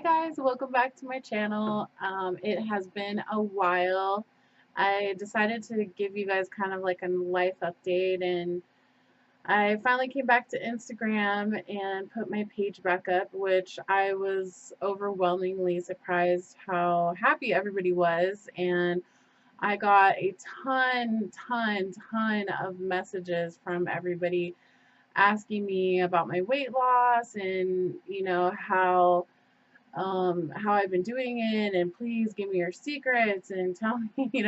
Guys, welcome back to my channel. It has been a while. I decided to give you guys kind of like a life update, and I finally came back to Instagram and put my page back up, which I was overwhelmingly surprised how happy everybody was. And I got a ton of messages from everybody asking me about my weight loss and how I've been doing it, and please give me your secrets and tell me,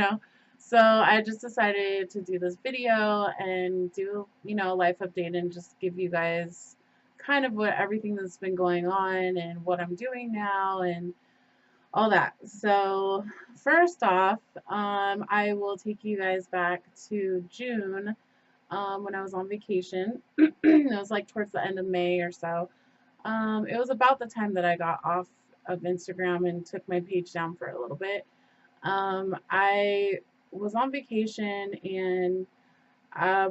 So I just decided to do this video and do, a life update and just give you guys kind of what everything that's been going on and what I'm doing now and all that. So first off, I will take you guys back to June, when I was on vacation. It was like towards the end of May or so. It was about the time that I got off of Instagram and took my page down for a little bit. I was on vacation, and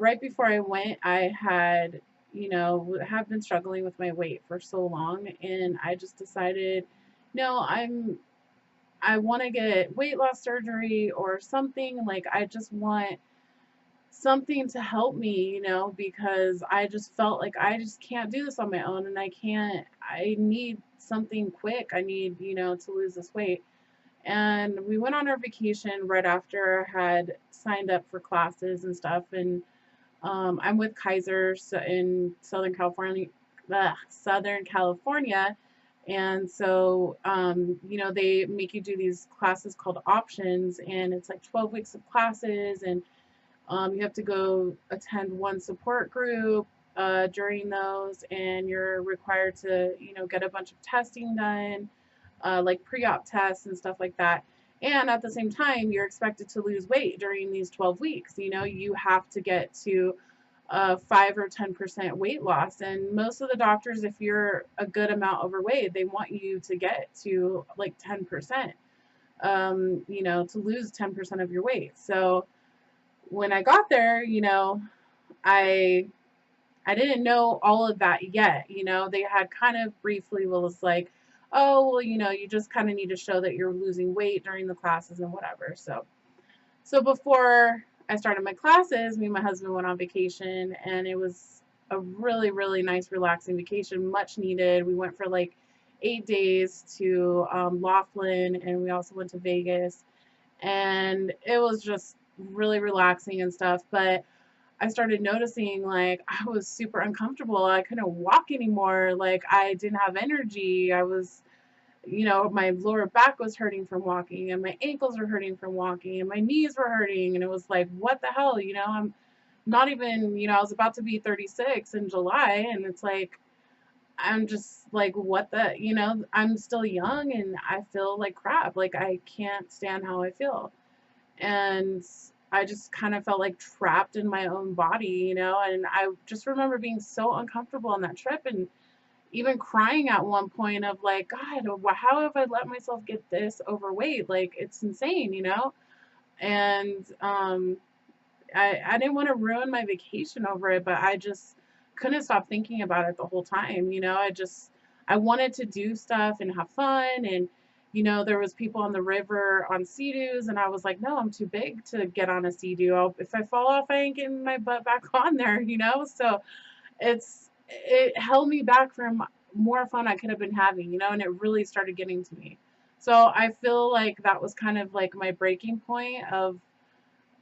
right before I went, I had, have been struggling with my weight for so long, and I just decided, no, I want to get weight loss surgery or something. Like, I just want something to help me, because I just felt like I just can't do this on my own, and I need something quick. I need, to lose this weight. And we went on our vacation right after I had signed up for classes and stuff. And I'm with Kaiser in Southern California, Southern California. And so, they make you do these classes called options, and it's like 12 weeks of classes, and you have to go attend one support group during those, and you're required to, get a bunch of testing done, like pre-op tests and stuff like that. And at the same time, you're expected to lose weight during these 12 weeks. You have to get to 5 or 10% weight loss. And most of the doctors, if you're a good amount overweight, they want you to get to like 10%, to lose 10% of your weight. So when I got there, I I didn't know all of that yet. They had kind of briefly was like, oh, well, you just kind of need to show that you're losing weight during the classes and whatever. So before I started my classes, me and my husband went on vacation, and it was a really nice, relaxing vacation, much needed. We went for like 8 days to Laughlin, and we also went to Vegas, and it was just really relaxing and stuff. But I started noticing, like, I was super uncomfortable. I couldn't walk anymore. Like, I didn't have energy. I was, my lower back was hurting from walking, and my ankles were hurting from walking, and my knees were hurting. And it was like, what the hell? I'm not even, I was about to be 36 in July, and it's like, I'm just like, what the, I'm still young and I feel like crap. Like, I can't stand how I feel. And I just kind of felt like trapped in my own body, and I just remember being so uncomfortable on that trip, and even crying at one point of like, God, how have I let myself get this overweight? Like, it's insane, And I didn't want to ruin my vacation over it, but I just couldn't stop thinking about it the whole time. I wanted to do stuff and have fun, and there was people on the river on Sea-Doos, and I was like, no, I'm too big to get on a Sea-Doo. If I fall off, I ain't getting my butt back on there. So it held me back from more fun I could have been having, and it really started getting to me. So I feel like that was kind of like my breaking point of,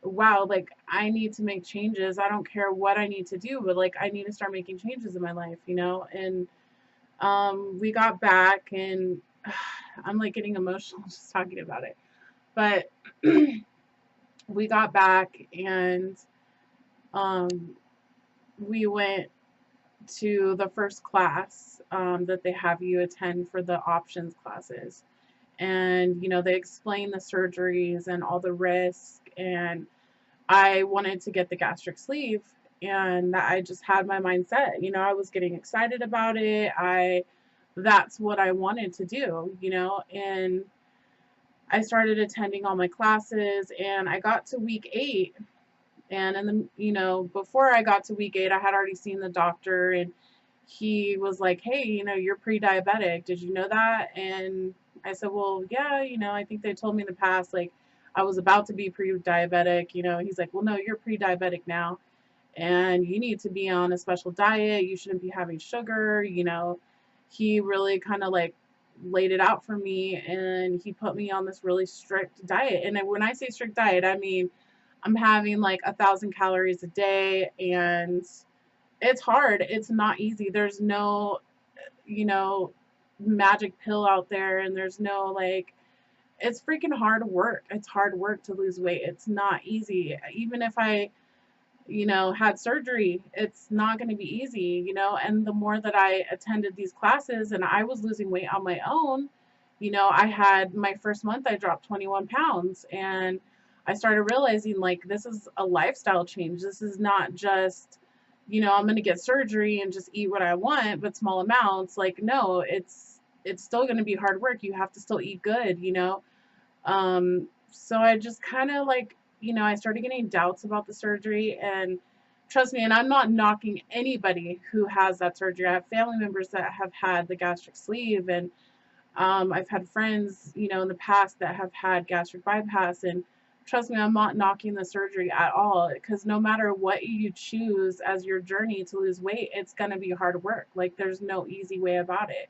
wow, like, I need to make changes. I don't care what I need to do, but like, I need to start making changes in my life, And we got back, and I'm like getting emotional just talking about it. But we got back, and um, we went to the first class that they have you attend for the options classes. And, they explain the surgeries and all the risk. And I wanted to get the gastric sleeve, and I just had my mind set. I was getting excited about it. That's what I wanted to do, and I started attending all my classes, and I got to week 8. And in the, before I got to week 8, I had already seen the doctor, and he was like, hey, you're pre-diabetic. Did you know that? And I said, well, yeah, I think they told me in the past, like, I was about to be pre-diabetic. He's like, well, no, you're pre-diabetic now, and you need to be on a special diet. You shouldn't be having sugar. He really kind of like laid it out for me, and he put me on this really strict diet. And when I say strict diet, I mean I'm having like 1,000 calories a day, and it's hard. It's not easy. There's no, you know, magic pill out there, and there's no like, it's freaking hard work. It's hard work to lose weight. It's not easy. Even if I, had surgery, it's not going to be easy. And the more that I attended these classes and I was losing weight on my own, I had my first month, I dropped 21 pounds, and I started realizing like this is a lifestyle change. This is not just, I'm going to get surgery and just eat what I want, but small amounts. Like, no, it's still going to be hard work. You have to still eat good. So I just kind of like, I started getting doubts about the surgery, and trust me, and I'm not knocking anybody who has that surgery. I have family members that have had the gastric sleeve, and I've had friends, in the past that have had gastric bypass, and trust me, I'm not knocking the surgery at all, because no matter what you choose as your journey to lose weight, it's going to be hard work. Like, there's no easy way about it.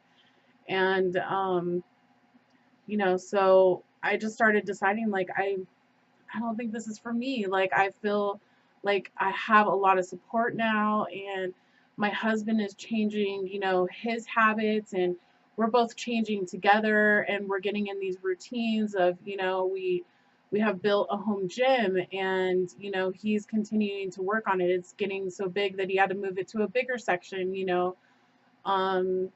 And, so I just started deciding, like, I don't think this is for me. Like, I feel like I have a lot of support now, and my husband is changing, his habits, and we're both changing together, and we're getting in these routines of, we have built a home gym, and, he's continuing to work on it. It's getting so big that he had to move it to a bigger section, um,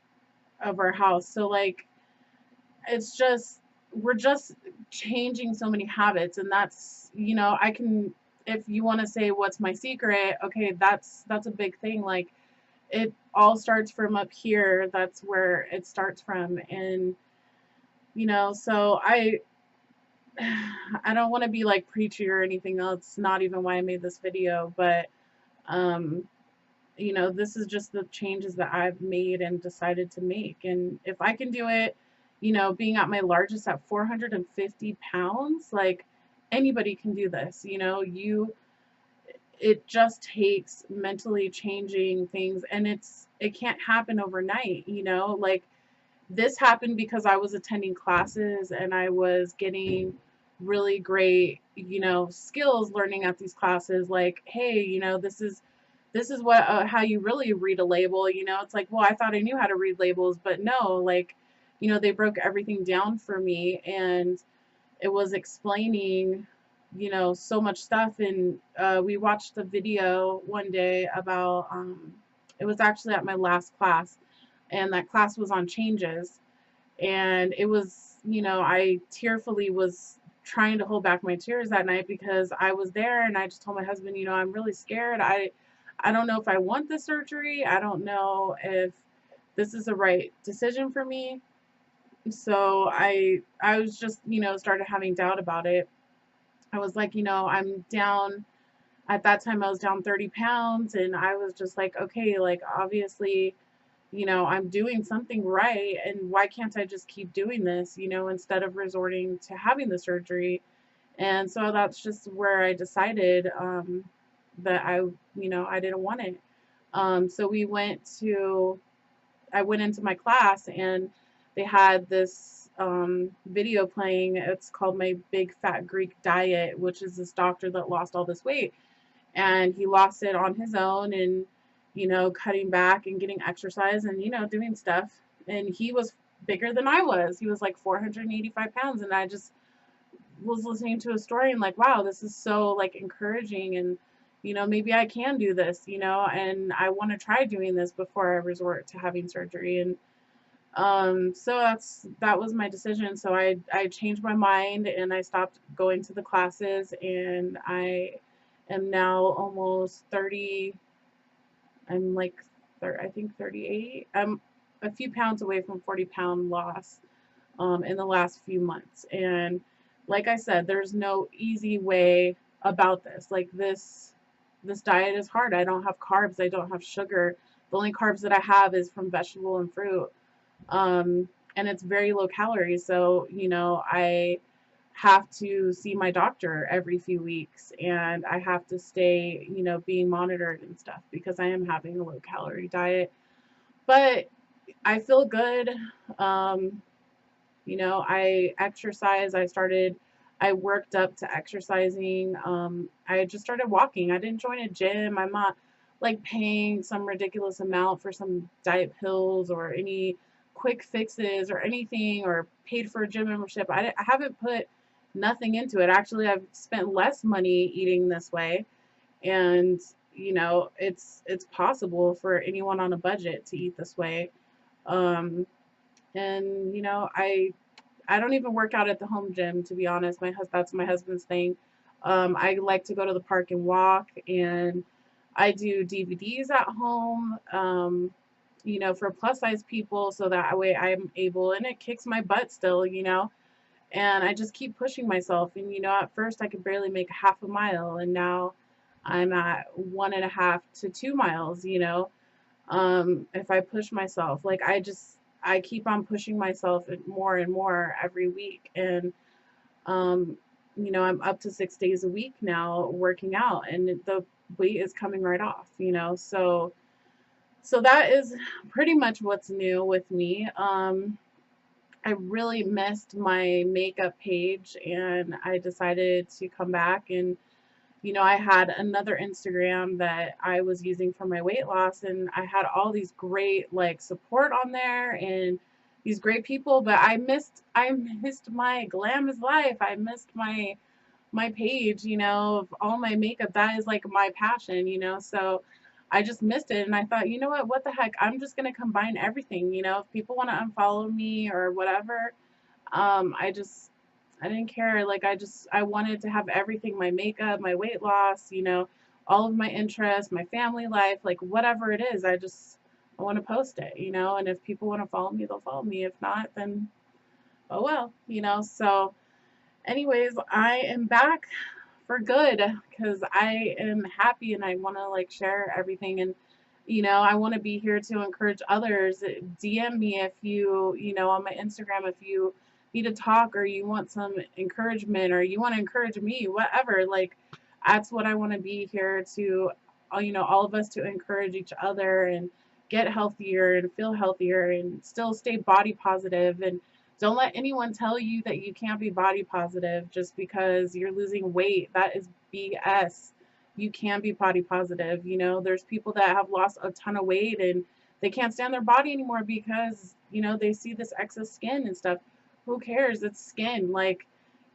of our house. So like, it's just, we're just changing so many habits, and that's, I can, if you want to say what's my secret, okay, that's a big thing. Like, it all starts from up here. That's where it starts from. And so I don't want to be like preachy or anything else, not even why I made this video, but um this is just the changes that I've made and decided to make. And if I can do it, being at my largest at 450 pounds, like, anybody can do this. It just takes mentally changing things, and it can't happen overnight. Like, this happened because I was attending classes and I was getting really great, skills learning at these classes. Like, hey, this is what how you really read a label. It's like, well, I thought I knew how to read labels, but no, like, they broke everything down for me, and it was explaining, so much stuff. And we watched a video one day about, it was actually at my last class, and that class was on changes. And it was, I tearfully was trying to hold back my tears that night, because I was there, and I just told my husband, I'm really scared. I don't know if I want the surgery. I don't know if this is the right decision for me. So I was just, started having doubt about it. I was like, I'm down, at that time I was down 30 pounds, and I was just like, okay, like, obviously, I'm doing something right, and why can't I just keep doing this, instead of resorting to having the surgery? And so that's just where I decided that I didn't want it. So I went into my class, and they had this video playing. It's called My Big Fat Greek Diet, which is this doctor that lost all this weight, and he lost it on his own, and cutting back and getting exercise, and doing stuff. And he was bigger than I was. He was like 485 pounds, and I just was listening to a story and like, wow, this is so like encouraging, and maybe I can do this, and I want to try doing this before I resort to having surgery. And so that was my decision. So I changed my mind, and I stopped going to the classes, and I am now almost 30. I'm like, I think 38. I'm a few pounds away from 40-pound loss in the last few months. And like I said, there's no easy way about this. Like, this diet is hard. I don't have carbs. I don't have sugar. The only carbs that I have is from vegetable and fruit. And it's very low calorie. So, I have to see my doctor every few weeks, and I have to stay, being monitored and stuff because I am having a low calorie diet. But I feel good. Um, I exercise. I worked up to exercising. I just started walking. I didn't join a gym. I'm not like paying some ridiculous amount for some diet pills or any quick fixes or anything, or paid for a gym membership. I haven't put nothing into it. Actually, I've spent less money eating this way. And, it's possible for anyone on a budget to eat this way. Um, and, I don't even work out at the home gym, to be honest. That's my husband's thing. I like to go to the park and walk, and I do DVDs at home, for plus size people, so that way I'm able, and it kicks my butt still, and I just keep pushing myself. And, at first I could barely make half a mile, and now I'm at 1.5 to 2 miles, if I push myself. Like, I keep on pushing myself more and more every week. And, um, I'm up to 6 days a week now working out, and the weight is coming right off, so that is pretty much what's new with me. I really missed my makeup page, and I decided to come back. And I had another Instagram that I was using for my weight loss, and I had all these great like support on there and these great people, but I missed my glamorous life. I missed my page, of all my makeup. That is like my passion, so I just missed it. And I thought, what the heck? I'm just gonna combine everything, if people want to unfollow me or whatever. I didn't care. Like, I wanted to have everything: my makeup, my weight loss, all of my interests, my family life, like whatever it is. I want to post it, and if people want to follow me, they'll follow me. If not, then oh well, so anyways, I am back for good because I am happy, and I want to like share everything. And I want to be here to encourage others. DM me if on my Instagram, if you need to talk, or you want some encouragement, or you want to encourage me, whatever. Like, that's what I want to be here to, all of us, to encourage each other and get healthier and feel healthier and still stay body positive. And don't let anyone tell you that you can't be body positive just because you're losing weight. That is BS. You can be body positive. There's people that have lost a ton of weight, and they can't stand their body anymore because, they see this excess skin and stuff. Who cares? It's skin. Like,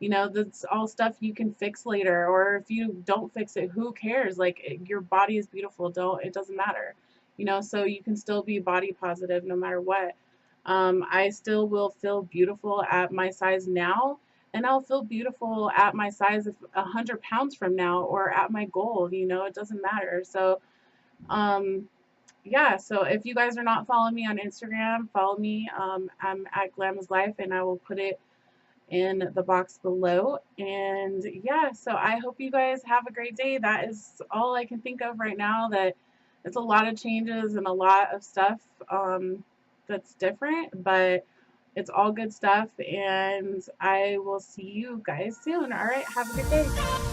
that's all stuff you can fix later. Or if you don't fix it, who cares? Like, your body is beautiful. It doesn't matter. So you can still be body positive no matter what. I still will feel beautiful at my size now, and I'll feel beautiful at my size of 100 pounds from now, or at my goal. It doesn't matter. So, yeah. So if you guys are not following me on Instagram, follow me. I'm at Glam's Life, and I will put it in the box below. And yeah, so I hope you guys have a great day. That is all I can think of right now. That it's a lot of changes and a lot of stuff that's different, but it's all good stuff. And I will see you guys soon. All right, have a good day.